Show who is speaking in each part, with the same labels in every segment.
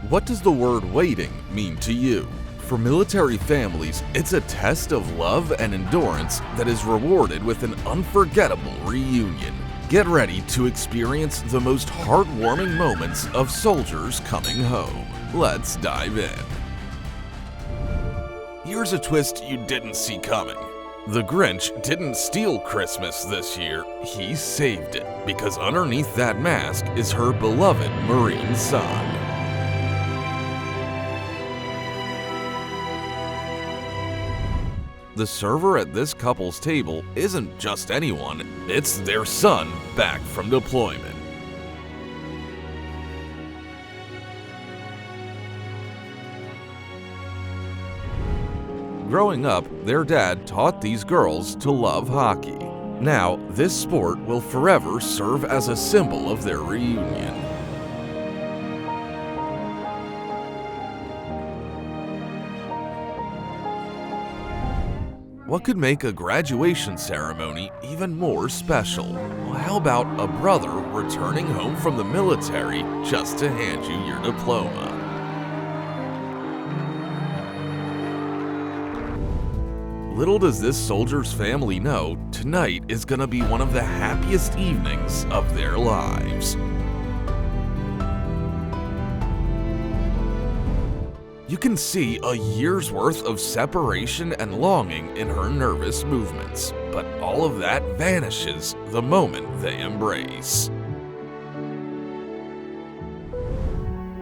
Speaker 1: What does the word waiting mean to you? For military families, it's a test of love and endurance that is rewarded with an unforgettable reunion. Get ready to experience the most heartwarming moments of soldiers coming home. Let's dive in. Here's a twist you didn't see coming. The Grinch didn't steal Christmas this year, he saved it, because underneath that mask is her beloved Marine son. The server at this couple's table isn't just anyone, it's their son back from deployment. Growing up, their dad taught these girls to love hockey. Now, this sport will forever serve as a symbol of their reunion. What could make a graduation ceremony even more special? Well, how about a brother returning home from the military just to hand you your diploma? Little does this soldier's family know, tonight is gonna be one of the happiest evenings of their lives. You can see a year's worth of separation and longing in her nervous movements, but all of that vanishes the moment they embrace.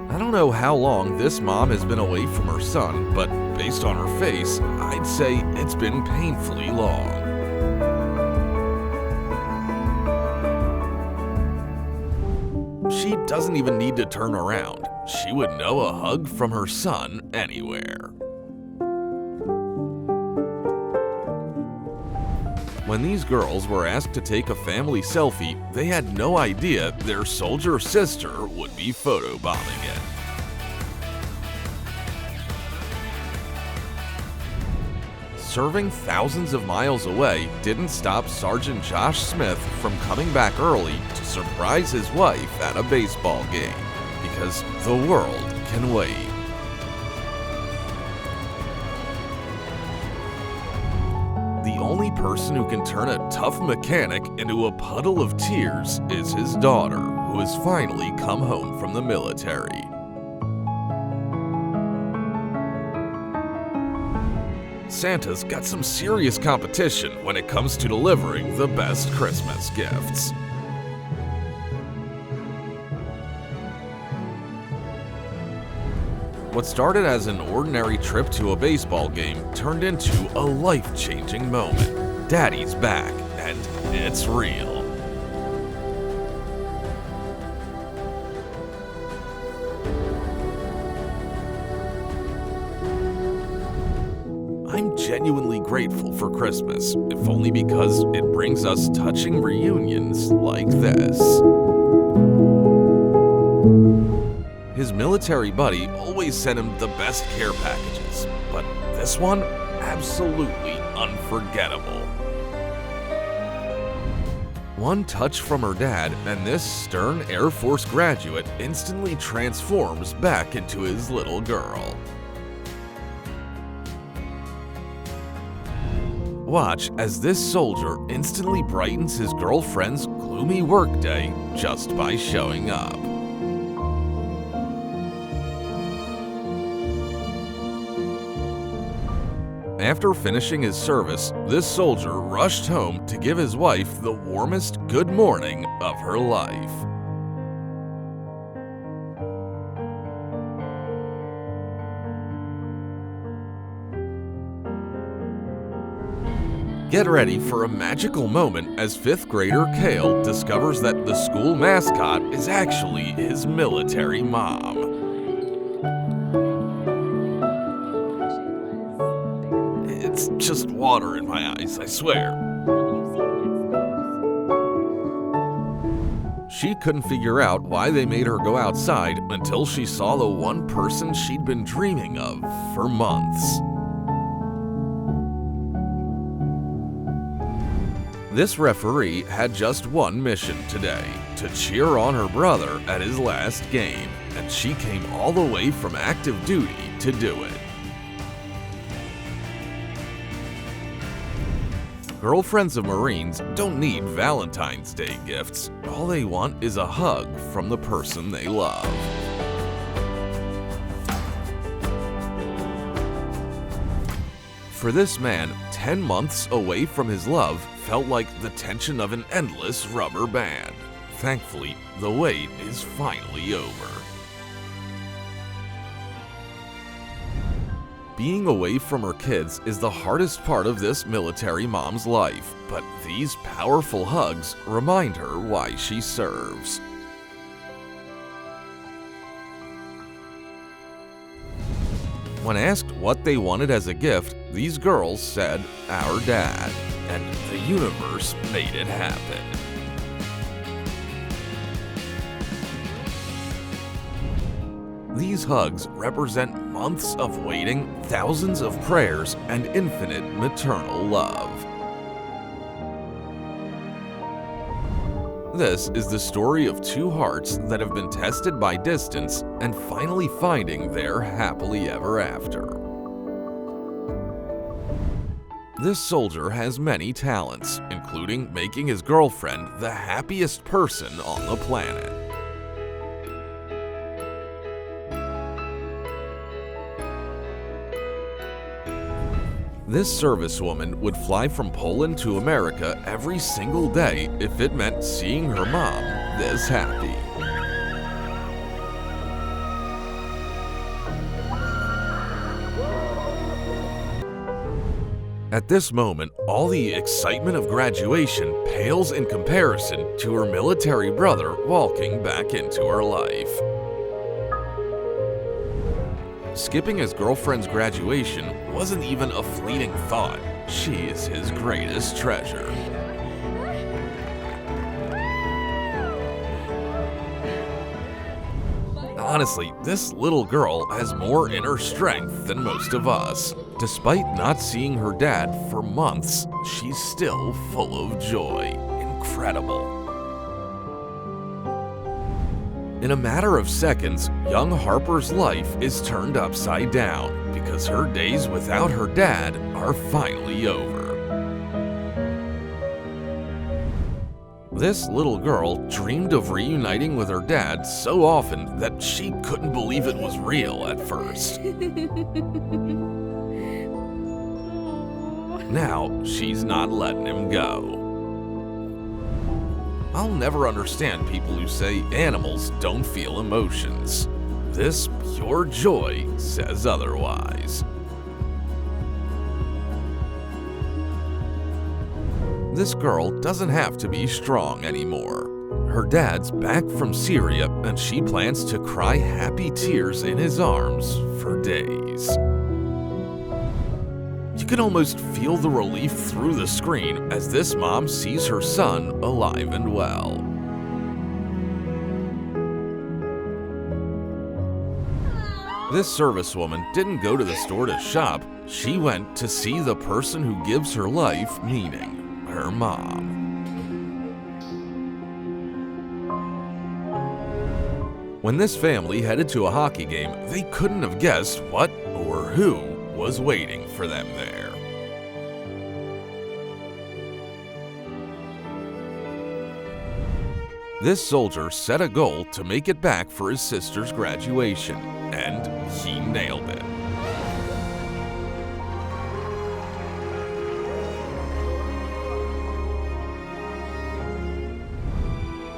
Speaker 1: I don't know how long this mom has been away from her son, but based on her face, I'd say it's been painfully long. She doesn't even need to turn around. She would know a hug from her son anywhere. When these girls were asked to take a family selfie, they had no idea their soldier sister would be photobombing it. Serving thousands of miles away didn't stop Sergeant Josh Smith from coming back early to surprise his wife at a baseball game, because the world can wait. The only person who can turn a tough mechanic into a puddle of tears is his daughter, who has finally come home from the military. Santa's got some serious competition when it comes to delivering the best Christmas gifts. What started as an ordinary trip to a baseball game turned into a life-changing moment. Daddy's back, and it's real. I'm genuinely grateful for Christmas, if only because it brings us touching reunions like this. His military buddy always sent him the best care packages, but this one, absolutely unforgettable. One touch from her dad, and this stern Air Force graduate instantly transforms back into his little girl. Watch as this soldier instantly brightens his girlfriend's gloomy workday just by showing up. After finishing his service, this soldier rushed home to give his wife the warmest good morning of her life. Get ready for a magical moment as 5th grader Kale discovers that the school mascot is actually his military mom. It's just water in my eyes, I swear. She couldn't figure out why they made her go outside until she saw the one person she'd been dreaming of for months. This referee had just one mission today, to cheer on her brother at his last game. and she came all the way from active duty to do it. Girlfriends of Marines don't need Valentine's Day gifts. All they want is a hug from the person they love. For this man, 10 months away from his love felt like the tension of an endless rubber band. Thankfully, the wait is finally over. Being away from her kids is the hardest part of this military mom's life, but these powerful hugs remind her why she serves. When asked what they wanted as a gift, these girls said, "Our dad," and the universe made it happen. These hugs represent months of waiting, thousands of prayers, and infinite maternal love. This is the story of two hearts that have been tested by distance and finally finding their happily ever after. This soldier has many talents, including making his girlfriend the happiest person on the planet. This servicewoman would fly from Poland to America every single day if it meant seeing her mom this happy. At this moment, all the excitement of graduation pales in comparison to her military brother walking back into her life. Skipping his girlfriend's graduation wasn't even a fleeting thought. She is his greatest treasure. Honestly, this little girl has more inner strength than most of us. Despite not seeing her dad for months, she's still full of joy. Incredible. In a matter of seconds, young Harper's life is turned upside down because her days without her dad are finally over. This little girl dreamed of reuniting with her dad so often that she couldn't believe it was real at first. Now, she's not letting him go. I'll never understand people who say animals don't feel emotions. This pure joy says otherwise. This girl doesn't have to be strong anymore. Her dad's back from Syria and she plans to cry happy tears in his arms for days. You can almost feel the relief through the screen as this mom sees her son alive and well. This servicewoman didn't go to the store to shop. She went to see the person who gives her life meaning, her mom. When this family headed to a hockey game, they couldn't have guessed what or who was waiting for them there. This soldier set a goal to make it back for his sister's graduation, and he nailed it.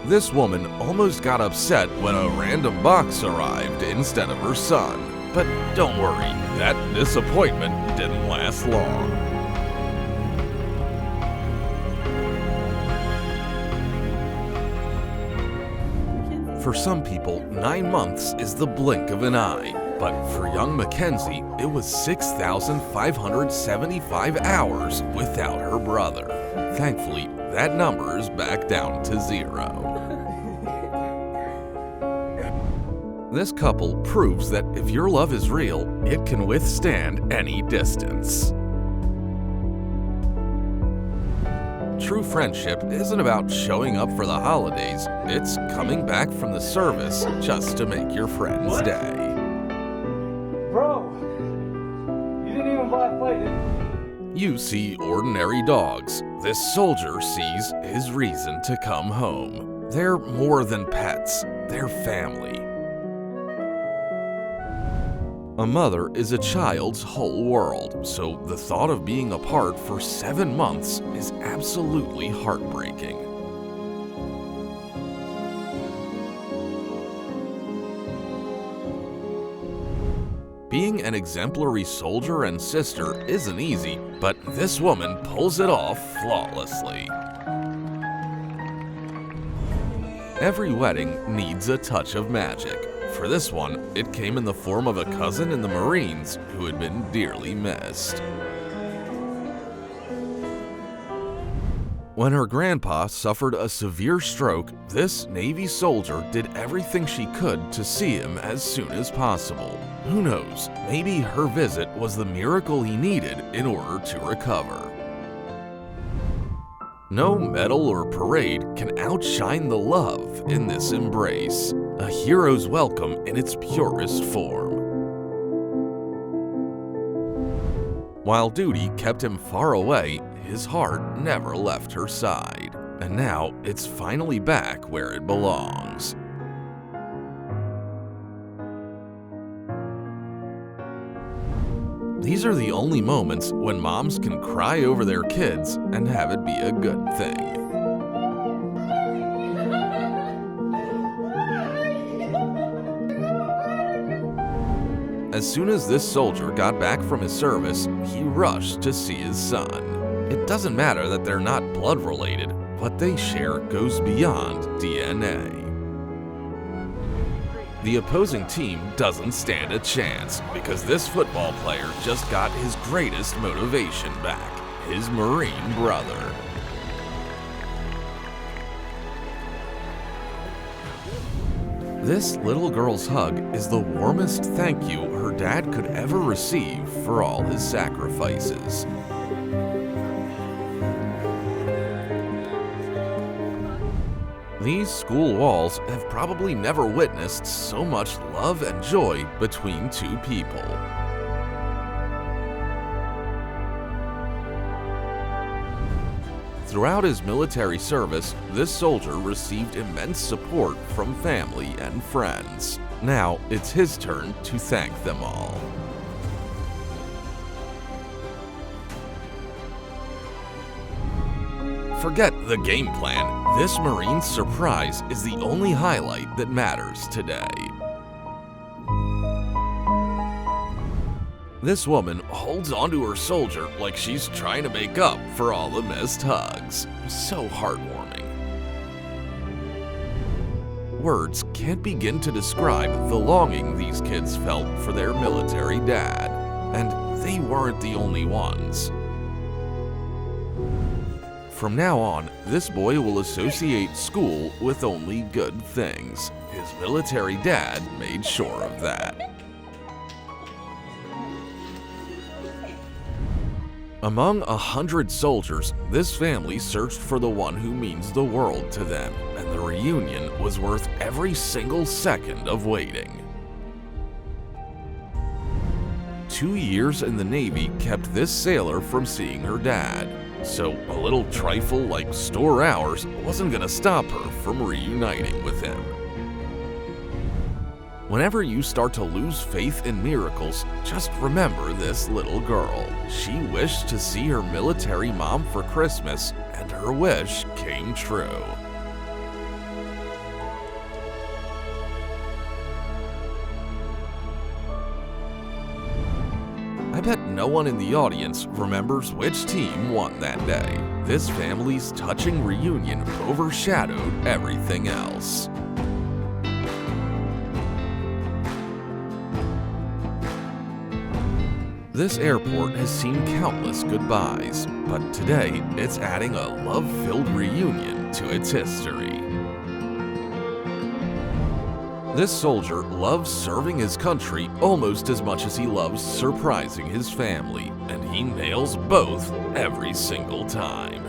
Speaker 1: This woman almost got upset when a random box arrived instead of her son. But don't worry, that disappointment didn't last long. For some people, 9 months is the blink of an eye. But for young Mackenzie, it was 6,575 hours without her brother. Thankfully, that number is back down to 0. This couple proves that if your love is real, it can withstand any distance. True friendship isn't about showing up for the holidays, it's coming back from the service just to make your friend's day.
Speaker 2: Bro, you didn't even buy a fight, did you?
Speaker 1: You see ordinary dogs. This soldier sees his reason to come home. They're more than pets, they're family. A mother is a child's whole world, so the thought of being apart for 7 months is absolutely heartbreaking. Being an exemplary soldier and sister isn't easy, but this woman pulls it off flawlessly. Every wedding needs a touch of magic. For this one, it came in the form of a cousin in the Marines who had been dearly missed. When her grandpa suffered a severe stroke, this Navy soldier did everything she could to see him as soon as possible. Who knows, maybe her visit was the miracle he needed in order to recover. No medal or parade can outshine the love in this embrace, a hero's welcome in its purest form. While duty kept him far away, his heart never left her side, and now it's finally back where it belongs. These are the only moments when moms can cry over their kids and have it be a good thing. As soon as this soldier got back from his service, he rushed to see his son. It doesn't matter that they're not blood related, what they share goes beyond DNA. The opposing team doesn't stand a chance because this football player just got his greatest motivation back, his Marine brother. This little girl's hug is the warmest thank you her dad could ever receive for all his sacrifices. These school walls have probably never witnessed so much love and joy between two people. Throughout his military service, this soldier received immense support from family and friends. Now it's his turn to thank them all. Forget the game plan. This Marine's surprise is the only highlight that matters today. This woman holds onto her soldier like she's trying to make up for all the missed hugs. So heartwarming. Words can't begin to describe the longing these kids felt for their military dad, and they weren't the only ones. From now on, this boy will associate school with only good things. His military dad made sure of that. Among 100 soldiers, this family searched for the one who means the world to them, and the reunion was worth every single second of waiting. 2 years in the Navy kept this sailor from seeing her dad, so a little trifle like store hours wasn't gonna stop her from reuniting with him. Whenever you start to lose faith in miracles, just remember this little girl. She wished to see her military mom for Christmas, and her wish came true. I bet no one in the audience remembers which team won that day. This family's touching reunion overshadowed everything else. This airport has seen countless goodbyes, but today it's adding a love-filled reunion to its history. This soldier loves serving his country almost as much as he loves surprising his family, and he nails both every single time.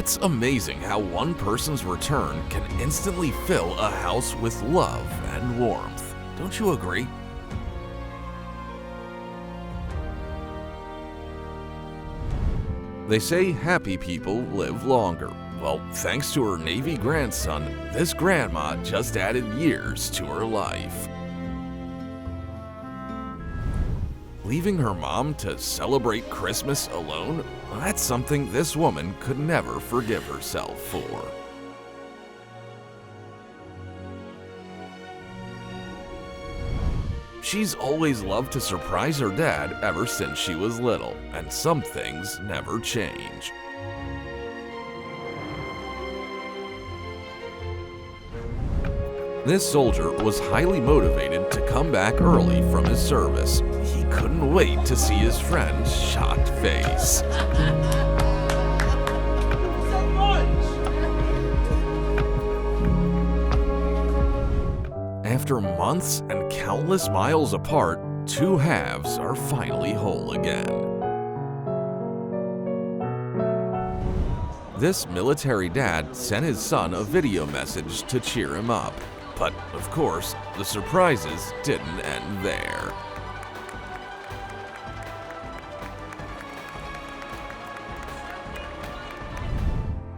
Speaker 1: It's amazing how one person's return can instantly fill a house with love and warmth. Don't you agree? They say happy people live longer. Well, thanks to her Navy grandson, this grandma just added years to her life. Leaving her mom to celebrate Christmas alone? That's something this woman could never forgive herself for. She's always loved to surprise her dad ever since she was little, and some things never change. This soldier was highly motivated to come back early from his service. He couldn't wait to see his friend's shocked face. After months and countless miles apart, two halves are finally whole again. This military dad sent his son a video message to cheer him up. But, of course, the surprises didn't end there.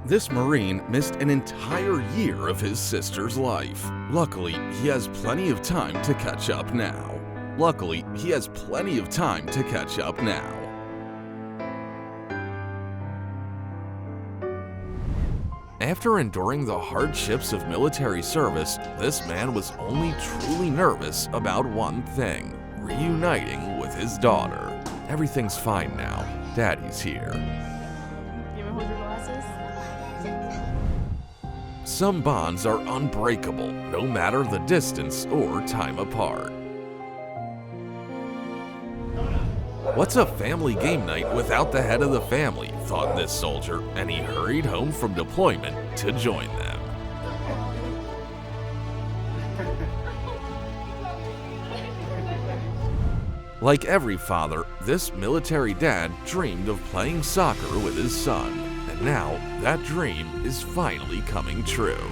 Speaker 1: This Marine missed an entire year of his sister's life. Luckily, he has plenty of time to catch up now. After enduring the hardships of military service, this man was only truly nervous about one thing: reuniting with his daughter. Everything's fine now. Daddy's here.
Speaker 3: You want to hold your glasses?
Speaker 1: Some bonds are unbreakable, no matter the distance or time apart. What's a family game night without the head of the family, thought this soldier, and he hurried home from deployment to join them. Like every father, this military dad dreamed of playing soccer with his son, and now that dream is finally coming true.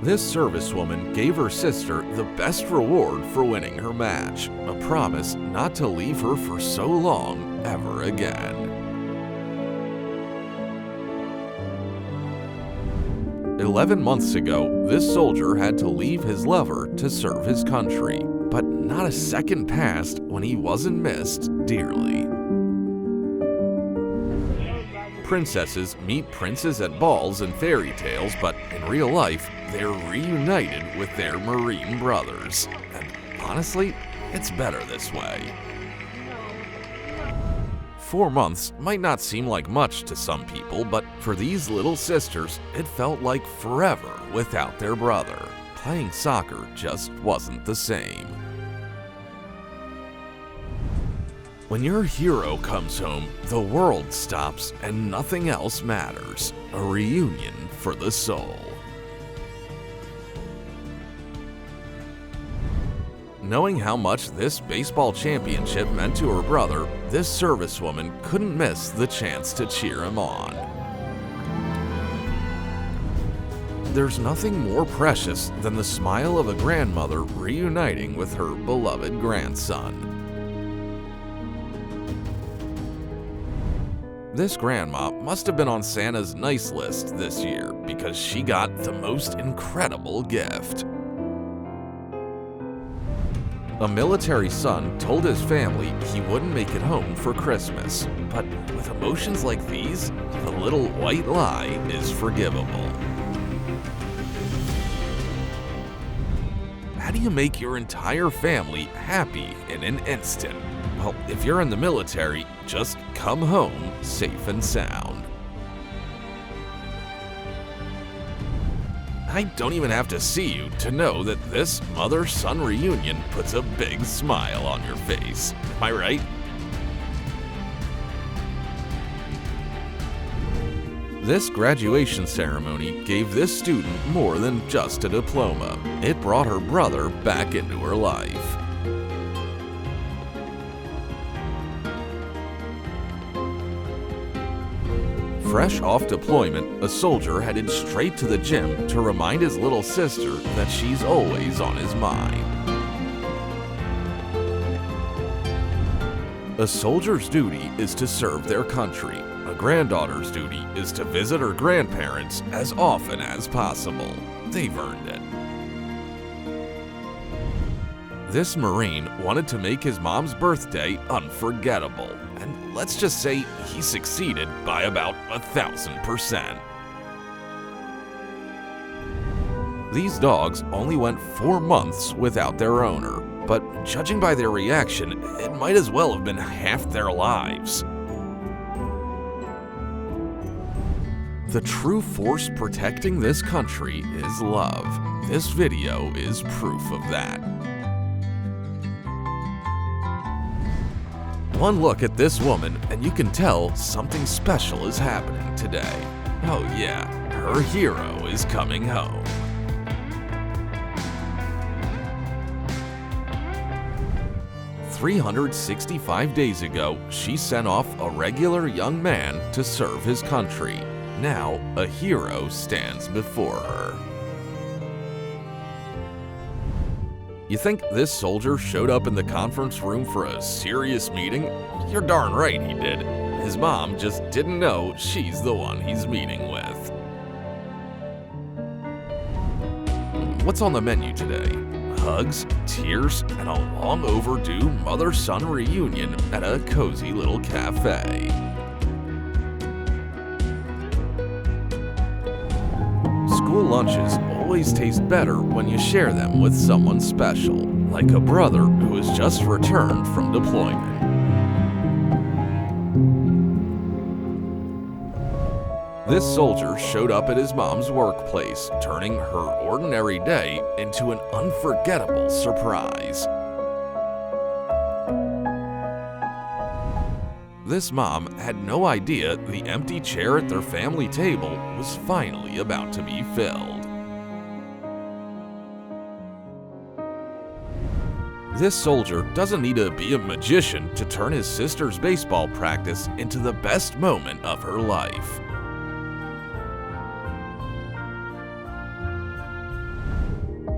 Speaker 1: This servicewoman gave her sister the best reward for winning her match, a promise not to leave her for so long ever again. "11 months ago, this soldier had to leave his lover to serve his country, but not a second passed when he wasn't missed dearly. Princesses meet princes at balls and fairy tales, but in real life, they're reunited with their Marine brothers. And honestly, it's better this way. 4 months might not seem like much to some people, but for these little sisters, it felt like forever without their brother. Playing soccer just wasn't the same. When your hero comes home, the world stops and nothing else matters. A reunion for the soul. Knowing how much this baseball championship meant to her brother, this servicewoman couldn't miss the chance to cheer him on. There's nothing more precious than the smile of a grandmother reuniting with her beloved grandson. This grandma must have been on Santa's nice list this year because she got the most incredible gift. A military son told his family he wouldn't make it home for Christmas, but with emotions like these, the little white lie is forgivable. How do you make your entire family happy in an instant? Well, if you're in the military, just come home safe and sound. I don't even have to see you to know that this mother-son reunion puts a big smile on your face. Am I right? This graduation ceremony gave this student more than just a diploma. It brought her brother back into her life. Fresh off deployment, a soldier headed straight to the gym to remind his little sister that she's always on his mind. A soldier's duty is to serve their country. A granddaughter's duty is to visit her grandparents as often as possible. They've earned it. This Marine wanted to make his mom's birthday unforgettable, and let's just say he succeeded by about 1,000%. These dogs only went 4 months without their owner, but judging by their reaction, it might as well have been half their lives. The true force protecting this country is love. This video is proof of that. One look at this woman and you can tell something special is happening today. Oh yeah, her hero is coming home. "365 days ago, she sent off a regular young man to serve his country. Now, a hero stands before her." You think this soldier showed up in the conference room for a serious meeting? You're darn right he did. His mom just didn't know she's the one he's meeting with. What's on the menu today? Hugs, tears, and a long overdue mother-son reunion at a cozy little cafe. School lunches always taste better when you share them with someone special, like a brother who has just returned from deployment. This soldier showed up at his mom's workplace, turning her ordinary day into an unforgettable surprise. This mom had no idea the empty chair at their family table was finally about to be filled. This soldier doesn't need to be a magician to turn his sister's baseball practice into the best moment of her life.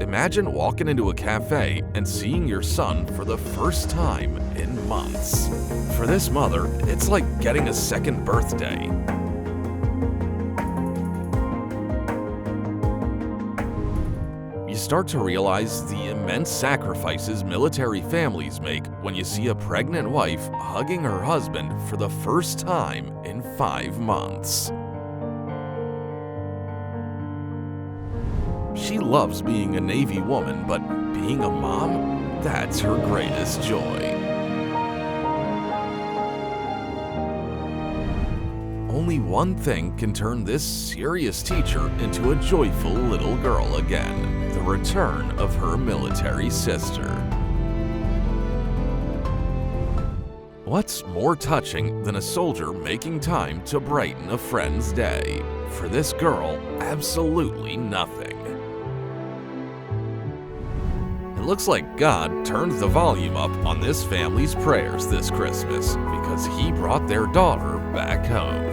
Speaker 1: Imagine walking into a cafe and seeing your son for the first time in months. For this mother, it's like getting a second birthday. You start to realize the immense sacrifices military families make when you see a pregnant wife hugging her husband for the first time in 5 months. She loves being a Navy woman, but being a mom, that's her greatest joy. Only one thing can turn this serious teacher into a joyful little girl again: the return of her military sister. What's more touching than a soldier making time to brighten a friend's day? For this girl, absolutely nothing. It looks like God turned the volume up on this family's prayers this Christmas because he brought their daughter back home.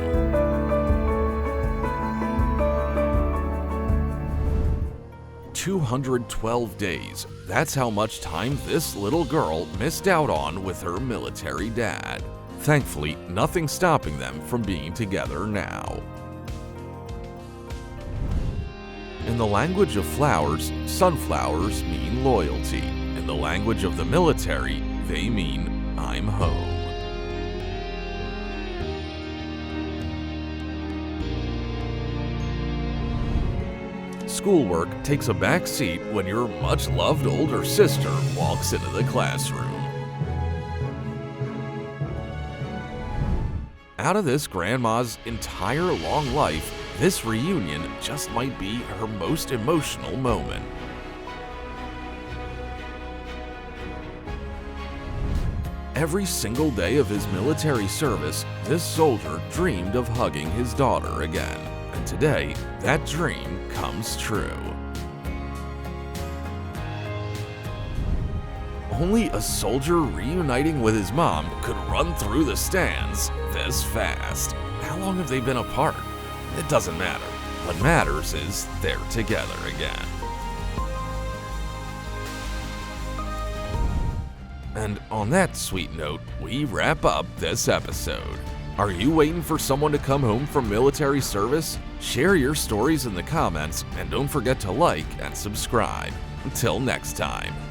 Speaker 1: 212 days. That's how much time this little girl missed out on with her military dad. Thankfully, nothing's stopping them from being together now. In the language of flowers, sunflowers mean loyalty. In the language of the military, they mean I'm home. Schoolwork takes a back seat when your much-loved older sister walks into the classroom. Out of this grandma's entire long life, this reunion just might be her most emotional moment. Every single day of his military service, this soldier dreamed of hugging his daughter again. And today, that dream comes true. Only a soldier reuniting with his mom could run through the stands this fast. How long long have they been apart? It doesn't matter. What matters is they're together again. And on that sweet note, we wrap up this episode. Are you waiting for someone to come home from military service? Share your stories in the comments and don't forget to like and subscribe. Until next time.